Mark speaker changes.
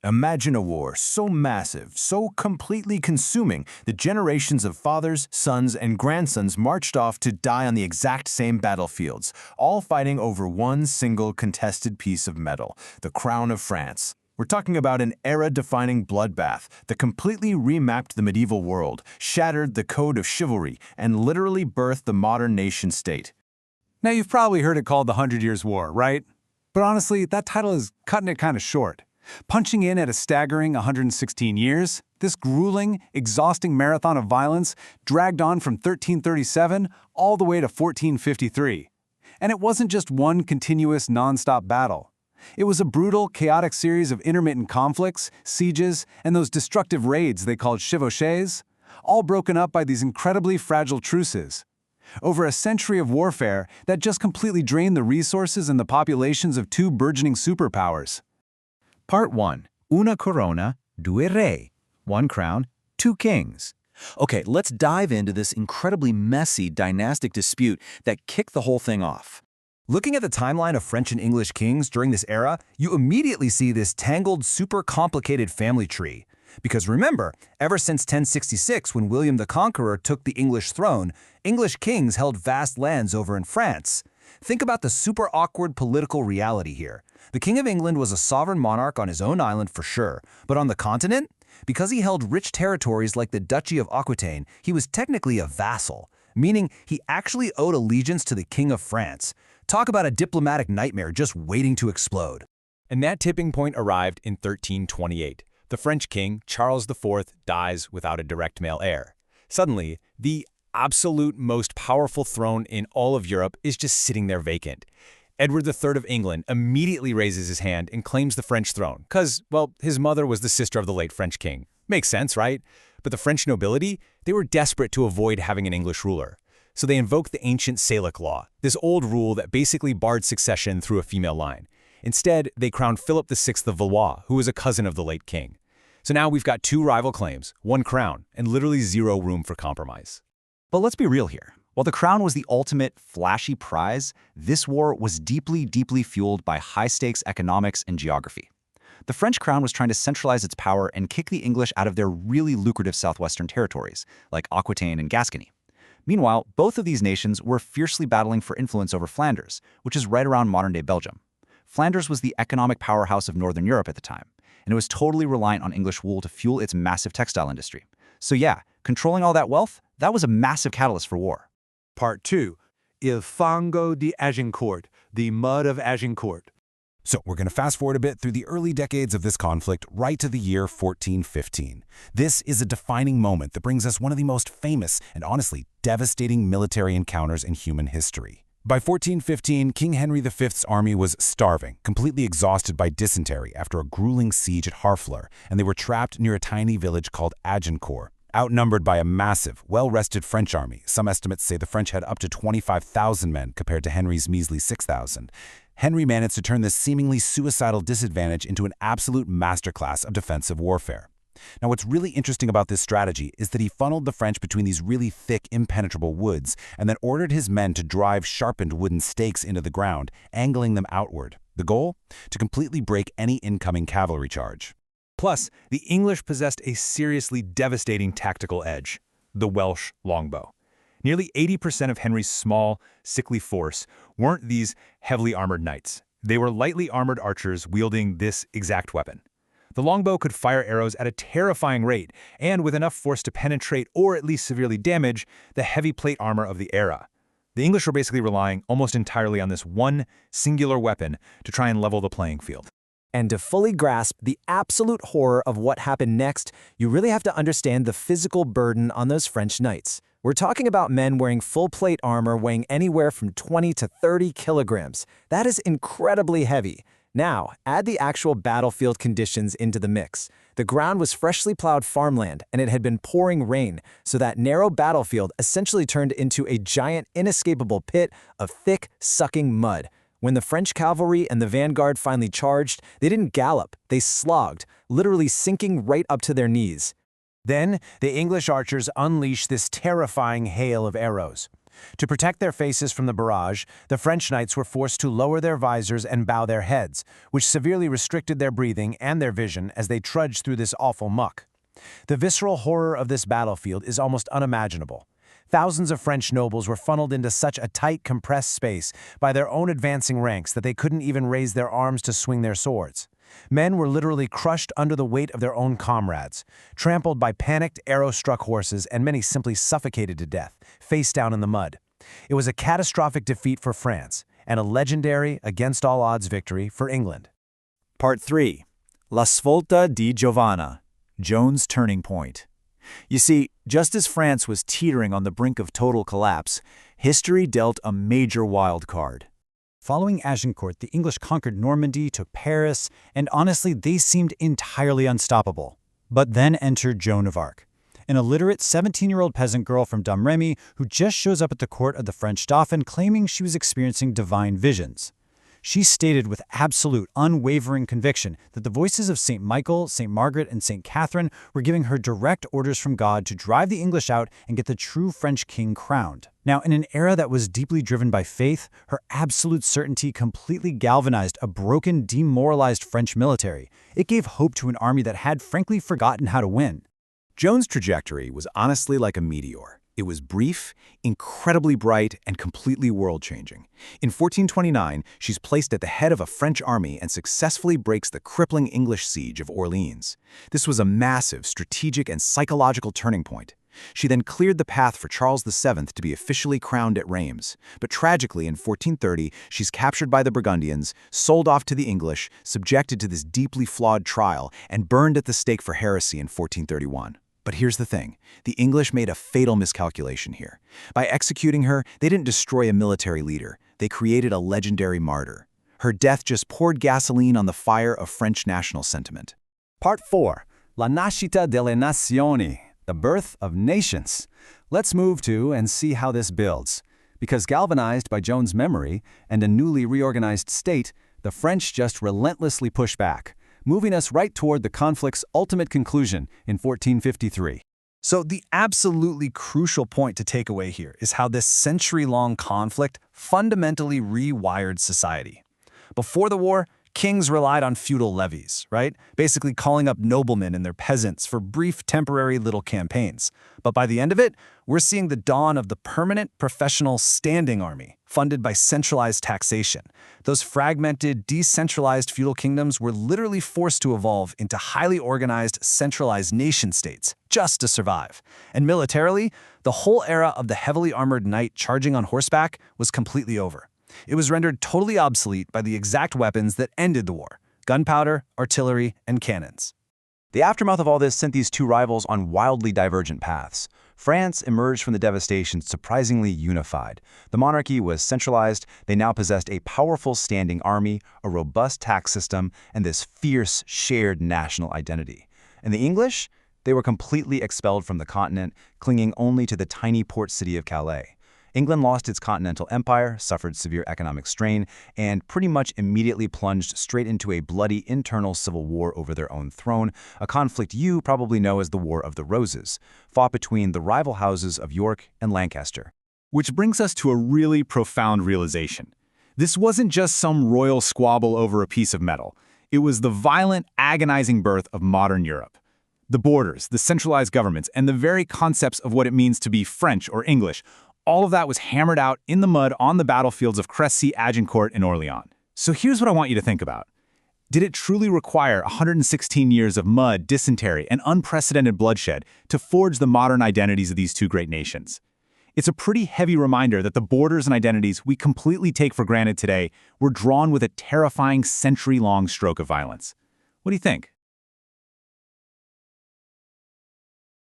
Speaker 1: Imagine a war so massive, so completely consuming that generations of fathers, sons, and grandsons marched off to die on the exact same battlefields, all fighting over one single contested piece of metal, the crown of France. We're talking about an era-defining bloodbath that completely remapped the medieval world, shattered the code of chivalry, and literally birthed the modern nation-state.
Speaker 2: Now, you've probably heard it called the 100 Years' War, right? But honestly, that title is cutting it kind of short. Punching in at a staggering 116 years, this grueling, exhausting marathon of violence dragged on from 1337 all the way to 1453. And it wasn't just one continuous, non-stop battle. It was a brutal, chaotic series of intermittent conflicts, sieges, and those destructive raids they called chevauchées, all broken up by these incredibly fragile truces. Over a century of warfare that just completely drained the resources and the populations of two burgeoning superpowers.
Speaker 3: Part 1. Una corona, due re. One crown, two kings. Okay, let's dive into this incredibly messy dynastic dispute that kicked the whole thing off.
Speaker 4: Looking at the timeline of French and English kings during this era, you immediately see this tangled, super complicated family tree. Because remember, ever since 1066, when William the Conqueror took the English throne, English kings held vast lands over in France. Think about the super awkward political reality here. The King of England was a sovereign monarch on his own island for sure, but on the continent? Because he held rich territories like the Duchy of Aquitaine, he was technically a vassal, meaning he actually owed allegiance to the King of France. Talk about a diplomatic nightmare just waiting to explode.
Speaker 5: And that tipping point arrived in 1328. The French king, Charles IV, dies without a direct male heir. Suddenly, the absolute most powerful throne in all of Europe is just sitting there vacant. Edward III of England immediately raises his hand and claims the French throne, because, well, his mother was the sister of the late French king. Makes sense, right? But the French nobility, they were desperate to avoid having an English ruler. So they invoked the ancient Salic law, this old rule that basically barred succession through a female line. Instead, they crowned Philip VI of Valois, who was a cousin of the late king. So now we've got two rival claims, one crown, and literally zero room for compromise.
Speaker 3: But let's be real here. While the crown was the ultimate, flashy prize, this war was deeply, deeply fueled by high-stakes economics and geography. The French crown was trying to centralize its power and kick the English out of their really lucrative southwestern territories, like Aquitaine and Gascony. Meanwhile, both of these nations were fiercely battling for influence over Flanders, which is right around modern-day Belgium. Flanders was the economic powerhouse of Northern Europe at the time, and it was totally reliant on English wool to fuel its massive textile industry. So yeah, controlling all that wealth, that was a massive catalyst for war.
Speaker 2: Part 2. Il fango di Agincourt, the mud of Agincourt.
Speaker 4: So we're going to fast forward a bit through the early decades of this conflict right to the year 1415. This is a defining moment that brings us one of the most famous and honestly devastating military encounters in human history. By 1415, King Henry V's army was starving, completely exhausted by dysentery after a grueling siege at Harfleur, and they were trapped near a tiny village called Agincourt. Outnumbered by a massive, well-rested French army, some estimates say the French had up to 25,000 men compared to Henry's measly 6,000. Henry managed to turn this seemingly suicidal disadvantage into an absolute masterclass of defensive warfare. Now, what's really interesting about this strategy is that he funneled the French between these really thick, impenetrable woods and then ordered his men to drive sharpened wooden stakes into the ground, angling them outward. The goal? To completely break any incoming cavalry charge.
Speaker 5: Plus, the English possessed a seriously devastating tactical edge, the Welsh longbow. Nearly 80% of Henry's small, sickly force weren't these heavily armored knights. They were lightly armored archers wielding this exact weapon. The longbow could fire arrows at a terrifying rate and with enough force to penetrate or at least severely damage the heavy plate armor of the era. The English were basically relying almost entirely on this one singular weapon to try and level the playing field.
Speaker 6: And to fully grasp the absolute horror of what happened next, you really have to understand the physical burden on those French knights. We're talking about men wearing full plate armor weighing anywhere from 20 to 30 kilograms. That is incredibly heavy. Now, add the actual battlefield conditions into the mix. The ground was freshly plowed farmland, and it had been pouring rain, so that narrow battlefield essentially turned into a giant, inescapable pit of thick, sucking mud. When the French cavalry and the vanguard finally charged, they didn't gallop, they slogged, literally sinking right up to their knees.
Speaker 1: Then, the English archers unleashed this terrifying hail of arrows. To protect their faces from the barrage, the French knights were forced to lower their visors and bow their heads, which severely restricted their breathing and their vision as they trudged through this awful muck. The visceral horror of this battlefield is almost unimaginable. Thousands of French nobles were funneled into such a tight, compressed space by their own advancing ranks that they couldn't even raise their arms to swing their swords. Men were literally crushed under the weight of their own comrades, trampled by panicked, arrow-struck horses, and many simply suffocated to death, face down in the mud. It was a catastrophic defeat for France, and a legendary, against-all-odds victory for England.
Speaker 3: Part 3. La Svolta di Giovanna, Joan's turning point. You see, just as France was teetering on the brink of total collapse, history dealt a major wild card. Following Agincourt, the English conquered Normandy, took Paris, and honestly, they seemed entirely unstoppable. But then entered Joan of Arc, an illiterate 17-year-old peasant girl from Domremy who just shows up at the court of the French Dauphin claiming she was experiencing divine visions. She stated with absolute, unwavering conviction that the voices of St. Michael, St. Margaret, and St. Catherine were giving her direct orders from God to drive the English out and get the true French king crowned. Now, in an era that was deeply driven by faith, her absolute certainty completely galvanized a broken, demoralized French military. It gave hope to an army that had frankly forgotten how to win.
Speaker 4: Joan's trajectory was honestly like a meteor. It was brief, incredibly bright, and completely world-changing. In 1429, she's placed at the head of a French army and successfully breaks the crippling English siege of Orleans. This was a massive strategic and psychological turning point. She then cleared the path for Charles VII to be officially crowned at Reims. But tragically, in 1430, she's captured by the Burgundians, sold off to the English, subjected to this deeply flawed trial, and burned at the stake for heresy in 1431. But here's the thing. The English made a fatal miscalculation here. By executing her, they didn't destroy a military leader. They created a legendary martyr. Her death just poured gasoline on the fire of French national sentiment.
Speaker 2: Part 4. La nascita delle nazioni, the birth of nations. Let's move to and see how this builds. Because galvanized by Joan's memory and a newly reorganized state, the French just relentlessly push back, moving us right toward the conflict's ultimate conclusion in 1453.
Speaker 1: So the absolutely crucial point to take away here is how this century-long conflict fundamentally rewired society. Before the war, kings relied on feudal levies, right? Basically calling up noblemen and their peasants for brief, temporary little campaigns. But by the end of it, we're seeing the dawn of the permanent, professional standing army, funded by centralized taxation. Those fragmented, decentralized feudal kingdoms were literally forced to evolve into highly organized, centralized nation-states just to survive. And militarily, the whole era of the heavily armored knight charging on horseback was completely over. It was rendered totally obsolete by the exact weapons that ended the war: gunpowder, artillery, and cannons.
Speaker 3: The aftermath of all this sent these two rivals on wildly divergent paths. France emerged from the devastation surprisingly unified. The monarchy was centralized, they now possessed a powerful standing army, a robust tax system, and this fierce, shared national identity. And the English? They were completely expelled from the continent, clinging only to the tiny port city of Calais. England lost its continental empire, suffered severe economic strain, and pretty much immediately plunged straight into a bloody internal civil war over their own throne, a conflict you probably know as the War of the Roses, fought between the rival houses of York and Lancaster.
Speaker 2: Which brings us to a really profound realization. This wasn't just some royal squabble over a piece of metal. It was the violent, agonizing birth of modern Europe. The borders, the centralized governments, and the very concepts of what it means to be French or English, all of that was hammered out in the mud on the battlefields of Crecy, Agincourt, and Orleans. So here's what I want you to think about. Did it truly require 116 years of mud, dysentery, and unprecedented bloodshed to forge the modern identities of these two great nations? It's a pretty heavy reminder that the borders and identities we completely take for granted today were drawn with a terrifying century-long stroke of violence. What do you think?